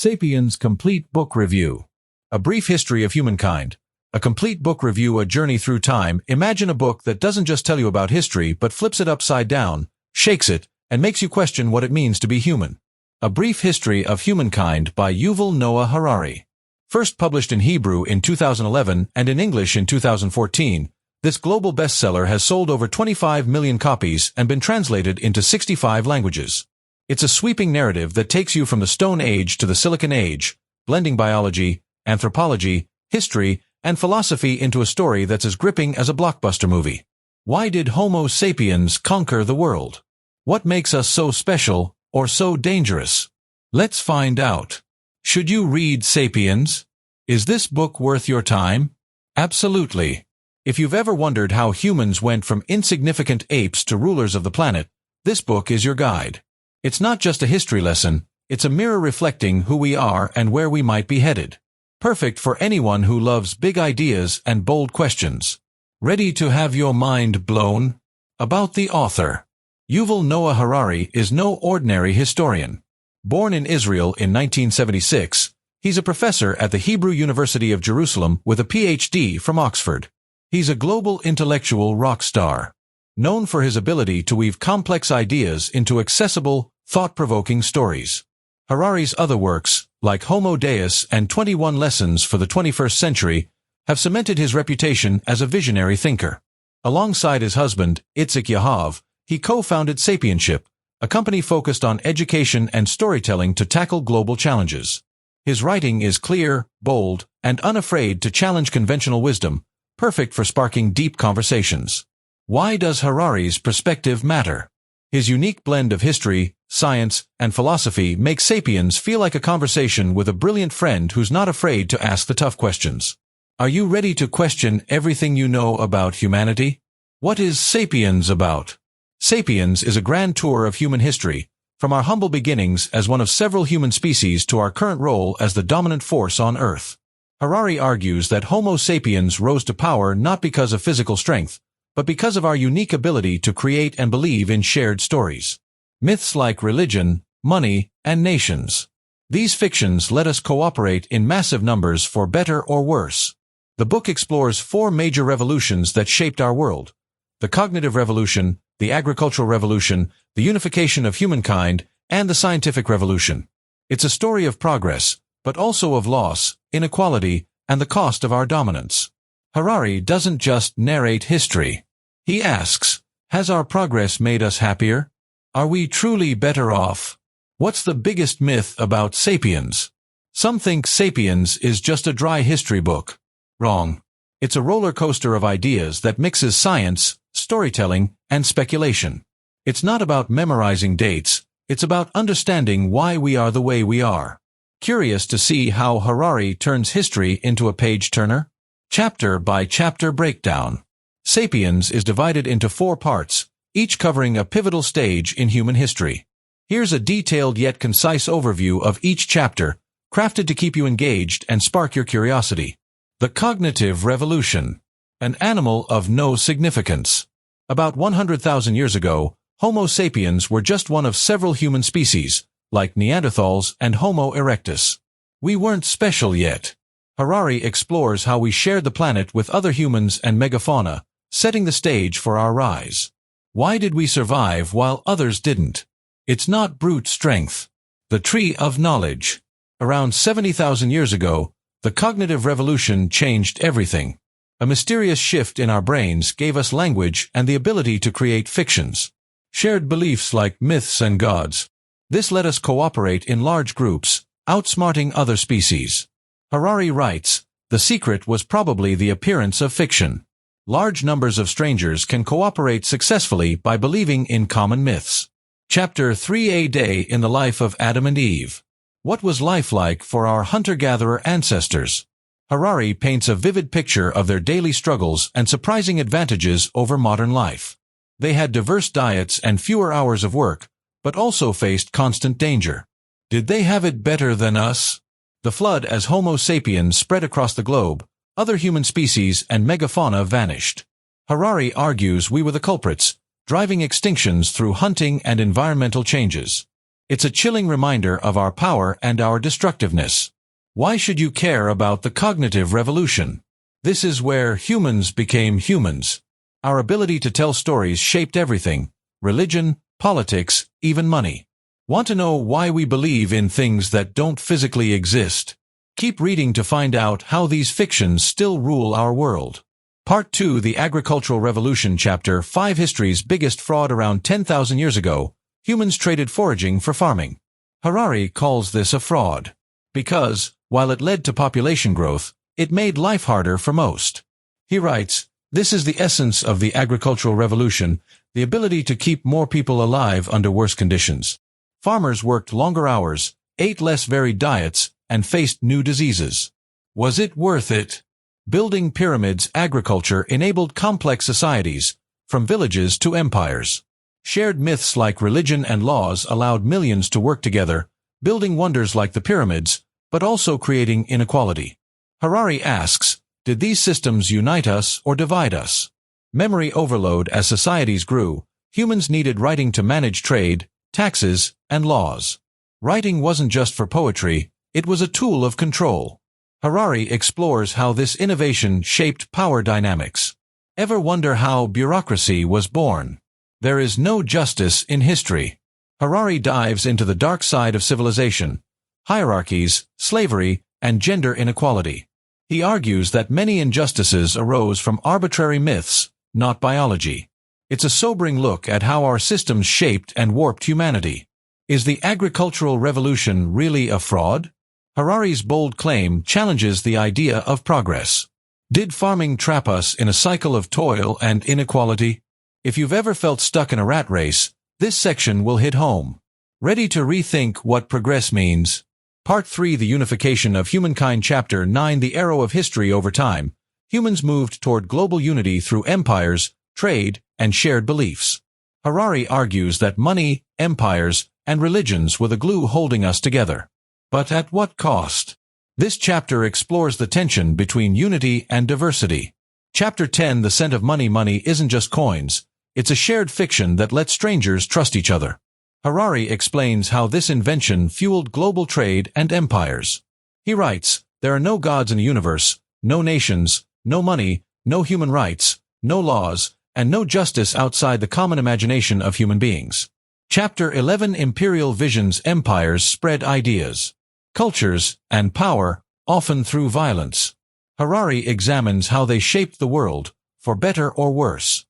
Sapiens Complete Book Review. A Brief History of Humankind. A complete book review, a journey through time. Imagine a book that doesn't just tell you about history, but flips it upside down, shakes it, and makes you question what it means to be human. A Brief History of Humankind by Yuval Noah Harari. First published in Hebrew in 2011 and in English in 2014, this global bestseller has sold over 25 million copies and been translated into 65 languages. It's a sweeping narrative that takes you from the Stone Age to the Silicon Age, blending biology, anthropology, history, and philosophy into a story that's as gripping as a blockbuster movie. Why did Homo sapiens conquer the world? What makes us so special or so dangerous? Let's find out. Should you read Sapiens? Is this book worth your time? Absolutely. If you've ever wondered how humans went from insignificant apes to rulers of the planet, this book is your guide. It's not just a history lesson, it's a mirror reflecting who we are and where we might be headed. Perfect for anyone who loves big ideas and bold questions. Ready to have your mind blown? About the author. Yuval Noah Harari is no ordinary historian. Born in Israel in 1976, he's a professor at the Hebrew University of Jerusalem with a PhD from Oxford. He's a global intellectual rock star, known for his ability to weave complex ideas into accessible, thought-provoking stories. Harari's other works, like homodeus and 21 Lessons for the 21st Century, have cemented his reputation as a visionary thinker. Alongside his husband, Itzik Yahav, he co-founded Sapienship, a company focused on education and storytelling to tackle global challenges. His writing is clear, bold, and unafraid to challenge conventional wisdom, perfect for sparking deep conversations. Why does Harari's perspective matter? His unique blend of history, science, and philosophy makes Sapiens feel like a conversation with a brilliant friend who's not afraid to ask the tough questions. Are you ready to question everything you know about humanity? What is Sapiens about? Sapiens is a grand tour of human history, from our humble beginnings as one of several human species to our current role as the dominant force on Earth. Harari argues that Homo sapiens rose to power not because of physical strength, but because of our unique ability to create and believe in shared stories. Myths like religion, money, and nations. These fictions let us cooperate in massive numbers for better or worse. The book explores four major revolutions that shaped our world: the cognitive revolution, the agricultural revolution, the unification of humankind, and the scientific revolution. It's a story of progress, but also of loss, inequality, and the cost of our dominance. Harari doesn't just narrate history. He asks, has our progress made us happier? Are we truly better off? What's the biggest myth about Sapiens? Some think Sapiens is just a dry history book. Wrong. It's a roller coaster of ideas that mixes science, storytelling, and speculation. It's not about memorizing dates, it's about understanding why we are the way we are. Curious to see how Harari turns history into a page-turner? Chapter by chapter breakdown. Sapiens is divided into 4 parts, each covering a pivotal stage in human history. Here's a detailed yet concise overview of each chapter, crafted to keep you engaged and spark your curiosity. The cognitive revolution. An animal of no significance. About 100,000 years ago, Homo sapiens were just one of several human species, like Neanderthals and Homo erectus. We weren't special yet. Harari explores how we shared the planet with other humans and megafauna, setting the stage for our rise. Why did we survive while others didn't? It's not brute strength. The tree of knowledge. Around 70,000 years ago, the cognitive revolution changed everything. A mysterious shift in our brains gave us language and the ability to create fictions. Shared beliefs like myths and gods. This let us cooperate in large groups, outsmarting other species. Harari writes, the secret was probably the appearance of fiction. Large numbers of strangers can cooperate successfully by believing in common myths. Chapter 3: A Day in the Life of Adam and Eve. What was life like for our hunter-gatherer ancestors? Harari paints a vivid picture of their daily struggles and surprising advantages over modern life. They had diverse diets and fewer hours of work, but also faced constant danger. Did they have it better than us? The flood as Homo sapiens spread across the globe, other human species and megafauna vanished. Harari argues we were the culprits, driving extinctions through hunting and environmental changes. It's a chilling reminder of our power and our destructiveness. Why should you care about the cognitive revolution? This is where humans became humans. Our ability to tell stories shaped everything: religion, politics, even money. Want to know why we believe in things that don't physically exist? Keep reading to find out how these fictions still rule our world. Part 2, The Agricultural Revolution, Chapter 5, History's Biggest Fraud. Around 10,000 years ago, humans traded foraging for farming. Harari calls this a fraud because, while it led to population growth, it made life harder for most. He writes, "This is the essence of the agricultural revolution, the ability to keep more people alive under worse conditions. Farmers worked longer hours, ate less varied diets, and faced new diseases. Was it worth it? Building pyramids, agriculture enabled complex societies, from villages to empires. Shared myths like religion and laws allowed millions to work together, building wonders like the pyramids, but also creating inequality." Harari asks, did these systems unite us or divide us? Memory overload. As societies grew, humans needed writing to manage trade, taxes, and laws. Writing wasn't just for poetry, it was a tool of control. Harari explores how this innovation shaped power dynamics. Ever wonder how bureaucracy was born? There is no justice in history. Harari dives into the dark side of civilization: hierarchies, slavery, and gender inequality. He argues that many injustices arose from arbitrary myths, not biology. It's a sobering look at how our systems shaped and warped humanity. Is the agricultural revolution really a fraud? Harari's bold claim challenges the idea of progress. Did farming trap us in a cycle of toil and inequality? If you've ever felt stuck in a rat race, this section will hit home. Ready to rethink what progress means? Part 3, The Unification of Humankind, Chapter 9, The Arrow of History. Over time, humans moved toward global unity through empires, trade, and shared beliefs. Harari argues that money, empires, and religions were the glue holding us together. But at what cost? This chapter explores the tension between unity and diversity. Chapter 10, The Scent of Money. Money isn't just coins, it's a shared fiction that lets strangers trust each other. Harari explains how this invention fueled global trade and empires. He writes, there are no gods in the universe, no nations, no money, no human rights, no laws, and no justice outside the common imagination of human beings. Chapter 11, Imperial Visions. Empires spread ideas, cultures, and power, often through violence. Harari examines how they shaped the world, for better or worse.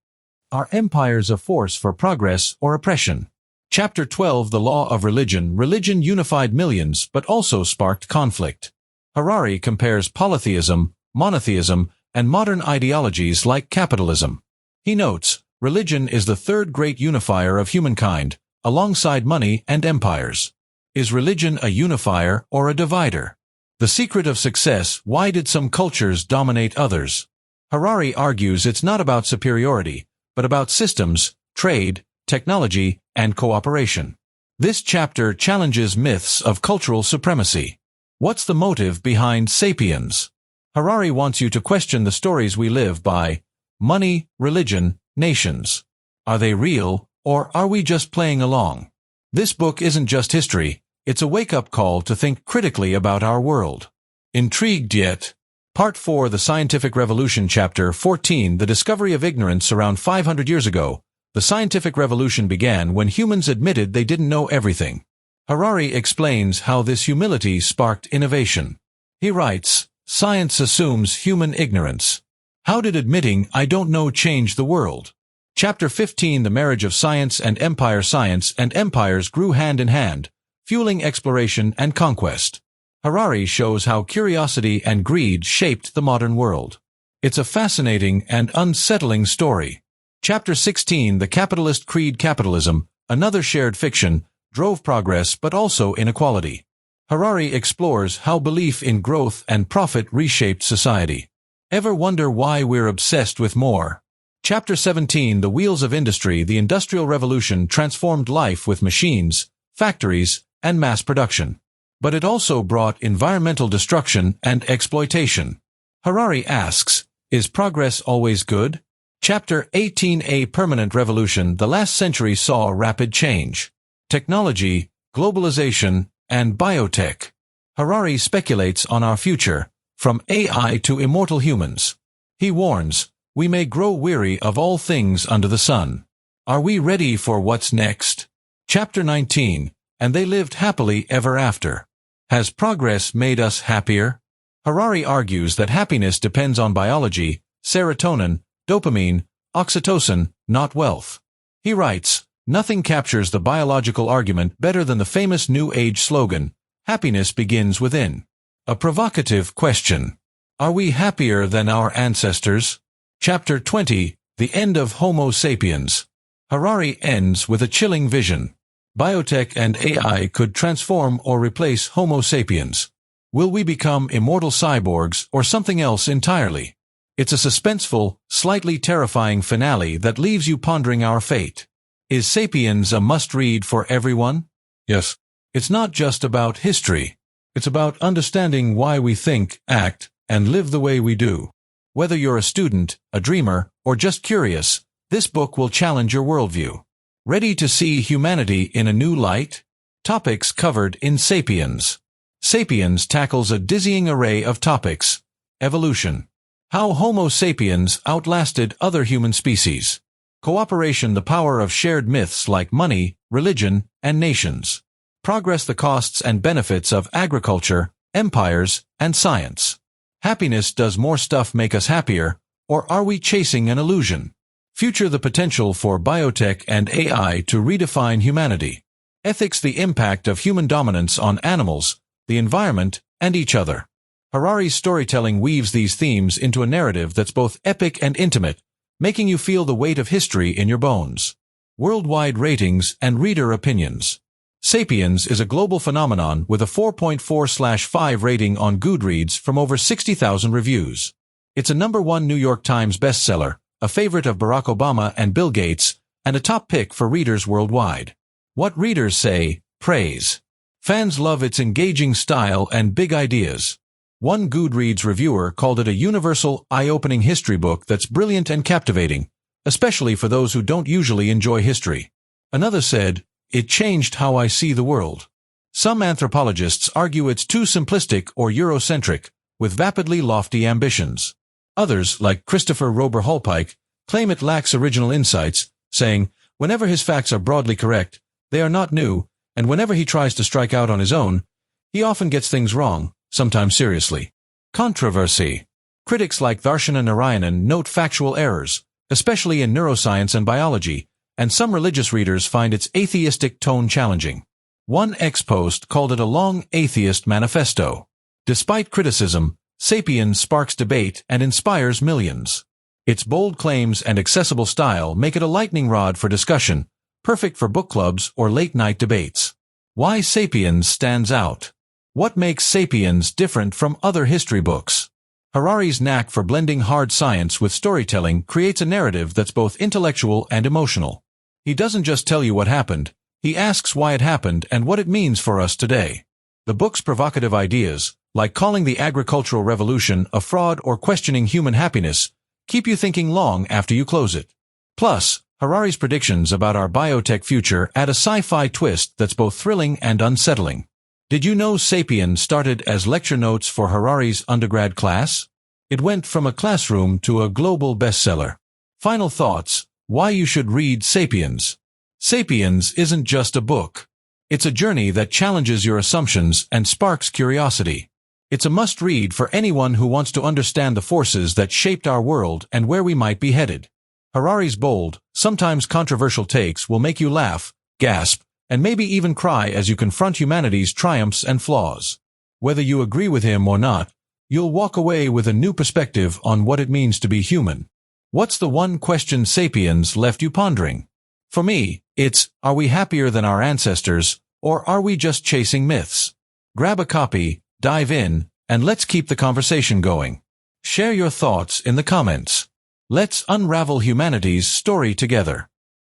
Are empires a force for progress or oppression? Chapter 12, The Law of Religion. Religion unified millions but also sparked conflict. Harari compares polytheism, monotheism, and modern ideologies like capitalism. He notes, religion is the third great unifier of humankind, alongside money and empires. Is religion a unifier or a divider? The secret of success. Why did some cultures dominate others? Harari argues it's not about superiority, but about systems, trade, technology, and cooperation. This chapter challenges myths of cultural supremacy. What's the motive behind Sapiens? Harari wants you to question the stories we live by: money, religion, nations. Are they real, or are we just playing along? This book isn't just history, it's a wake-up call to think critically about our world. Intrigued yet? Part 4, The Scientific Revolution. Chapter 14, The Discovery of Ignorance. Around 500 years ago, the scientific revolution began when humans admitted they didn't know everything. Harari explains how this humility sparked innovation. He writes, science assumes human ignorance. How did admitting I don't know change the world? Chapter 15, The Marriage of Science and Empire. Science and empires grew hand in hand, fueling exploration and conquest. Harari shows how curiosity and greed shaped the modern world. It's a fascinating and unsettling story. Chapter 16, The Capitalist Creed. Capitalism, another shared fiction, drove progress but also inequality. Harari explores how belief in growth and profit reshaped society. Ever wonder why we're obsessed with more? Chapter 17, The Wheels of Industry. The Industrial Revolution transformed life with machines, factories, and mass production. But it also brought environmental destruction and exploitation. Harari asks, is progress always good? Chapter 18, A Permanent Revolution. The last century saw rapid change. Technology, globalization, and biotech. Harari speculates on our future, from AI to immortal humans. He warns, we may grow weary of all things under the sun. Are we ready for what's next? Chapter 19, and they lived happily ever after. Has progress made us happier? Harari argues that happiness depends on biology, serotonin, dopamine, oxytocin, not wealth. He writes, nothing captures the biological argument better than the famous New Age slogan, happiness begins within. A provocative question. Are we happier than our ancestors? Chapter 20, the end of Homo sapiens. Harari ends with a chilling vision. Biotech and AI could transform or replace Homo sapiens. Will we become immortal cyborgs or something else entirely? It's a suspenseful, slightly terrifying finale that leaves you pondering our fate. Is Sapiens a must-read for everyone? Yes. It's not just about history. It's about understanding why we think, act, and live the way we do. Whether you're a student, a dreamer, or just curious, this book will challenge your worldview. Ready to see humanity in a new light? Topics covered in Sapiens. Sapiens tackles a dizzying array of topics. Evolution. How Homo sapiens outlasted other human species. Cooperation, the power of shared myths like money, religion, and nations. Progress, the costs and benefits of agriculture, empires, and science. Happiness, does more stuff make us happier, or are we chasing an illusion? Future, the potential for biotech and AI to redefine humanity. Ethics, the impact of human dominance on animals, the environment, and each other. Harari's storytelling weaves these themes into a narrative that's both epic and intimate, making you feel the weight of history in your bones. Worldwide ratings and reader opinions. Sapiens is a global phenomenon with a 4.4/5 rating on Goodreads from over 60,000 reviews. It's a #1 New York Times bestseller, a favorite of Barack Obama and Bill Gates, and a top pick for readers worldwide. What readers say, praise. Fans love its engaging style and big ideas. One Goodreads reviewer called it a universal, eye-opening history book that's brilliant and captivating, especially for those who don't usually enjoy history. Another said, it changed how I see the world. Some anthropologists argue it's too simplistic or Eurocentric, with vapidly lofty ambitions. Others, like Christopher Rober-Holpike, claim it lacks original insights, saying, whenever his facts are broadly correct, they are not new, and whenever he tries to strike out on his own, he often gets things wrong, sometimes seriously. Controversy. Critics like Darshana Narayanan note factual errors, especially in neuroscience and biology, and some religious readers find its atheistic tone challenging. One ex-post called it a long atheist manifesto. Despite criticism, Sapiens sparks debate and inspires millions. Its bold claims and accessible style make it a lightning rod for discussion, perfect for book clubs or late-night debates. Why Sapiens stands out. What makes Sapiens different from other history books? Harari's knack for blending hard science with storytelling creates a narrative that's both intellectual and emotional. He doesn't just tell you what happened, he asks why it happened and what it means for us today. The book's provocative ideas, like calling the agricultural revolution a fraud or questioning human happiness, keep you thinking long after you close it. Plus, Harari's predictions about our biotech future add a sci-fi twist that's both thrilling and unsettling. Did you know Sapiens started as lecture notes for Harari's undergrad class? It went from a classroom to a global bestseller. Final thoughts, why you should read Sapiens. Sapiens isn't just a book. It's a journey that challenges your assumptions and sparks curiosity. It's a must-read for anyone who wants to understand the forces that shaped our world and where we might be headed. Harari's bold, sometimes controversial takes will make you laugh, gasp, and maybe even cry as you confront humanity's triumphs and flaws. Whether you agree with him or not, you'll walk away with a new perspective on what it means to be human. What's the one question Sapiens left you pondering? For me, it's, are we happier than our ancestors, or are we just chasing myths? Grab a copy, dive in, and let's keep the conversation going. Share your thoughts in the comments. Let's unravel humanity's story together.